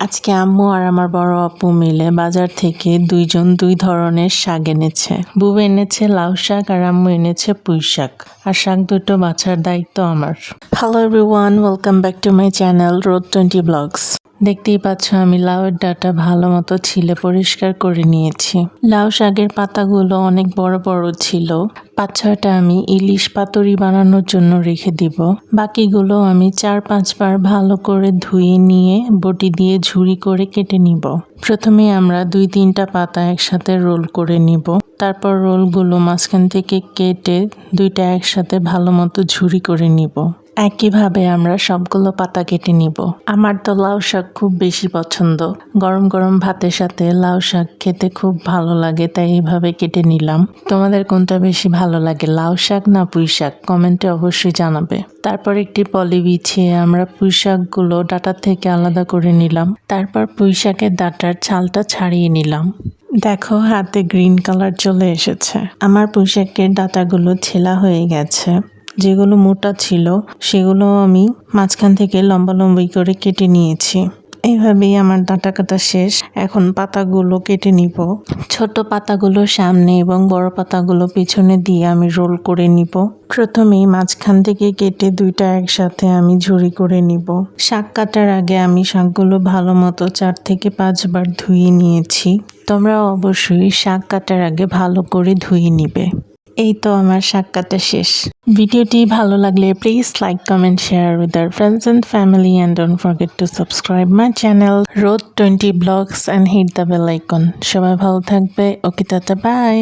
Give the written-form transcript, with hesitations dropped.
আজকে আম্মু আর আমার বড় আপু মিলে বাজার থেকে দুইজন দুই ধরনের শাক এনেছে। বুবু এনেছে লাউ শাক আর আম্মু এনেছে পুঁই শাক। আর শাক দুটো বাছার দায়িত্ব আমার। Hello everyone, welcome back to my channel road 20 blogs. দেখতেই পাচ্ছ আমি লাউয়ের ডাঁটা ভালো মতো ছিলে পরিষ্কার করে নিয়েছি। লাউ শাকের পাতাগুলো অনেক বড় বড় ছিল। 5-6টা আমি ইলিশ পাতুরি বানানোর জন্য রেখে দিব। বাকিগুলো আমি 4-5 বার ভালো করে ধুয়ে নিয়ে বটি দিয়ে ঝুরি করে কেটে নিব। প্রথমে আমরা 2-3টা পাতা একসাথে রোল করে নিব। তারপর রোলগুলো মাঝখান থেকে কেটে দুইটা একসাথে ভালো মতো ঝুরি করে নিব। একইভাবে আমরা সবগুলো পাতা কেটে নিব। আমার তো লাউ শাক খুব বেশি পছন্দ। গরম গরম ভাতের সাথে লাউ শাক খেতে খুব ভালো লাগে, তাই এইভাবে কেটে নিলাম। তোমাদের কোনটা বেশি ভালো লাগে, লাউ শাক না পুঁই শাক? কমেন্টে অবশ্যই জানাবে। তারপর একটি পলি বিছিয়ে আমরা পুঁই শাকগুলো ডাঁটা থেকে আলাদা করে নিলাম। তারপর পুঁই শাকের ডাঁটার ছালটা ছাড়িয়ে নিলাম। দেখো হাতে গ্রিন কালার চলে এসেছে। আমার পুঁই শাকের ডাঁটাগুলো ছেলা হয়ে গেছে। যেগুলো মোটা ছিল সেগুলো আমি মাঝখান থেকে লম্বা লম্বি করে কেটে নিয়েছি। এইভাবেই আমার ডাঁটা কাটা শেষ। এখন পাতাগুলো কেটে নিব। ছোট পাতাগুলো সামনে এবং বড় পাতাগুলো পিছনে দিয়ে আমি রোল করে নিব। প্রথমেই মাঝখান থেকে কেটে দুইটা একসাথে আমি ঝুরি করে নিব। শাক কাটার আগে আমি শাকগুলো ভালো মতো 4 থেকে 5 বার ধুয়ে নিয়েছি। তোমরা অবশ্যই শাক কাটার আগে ভালো করে ধুয়ে নিবে। এই তো আমার শাক কাটা শেষ। ভিডিওটি ভালো লাগলে please like, comment, share with our friends and family and don't forget to subscribe my channel Road 20 Blogs and hit the bell icon. সবাই ভালো থাকবে। ওকে, টাটা, বাই।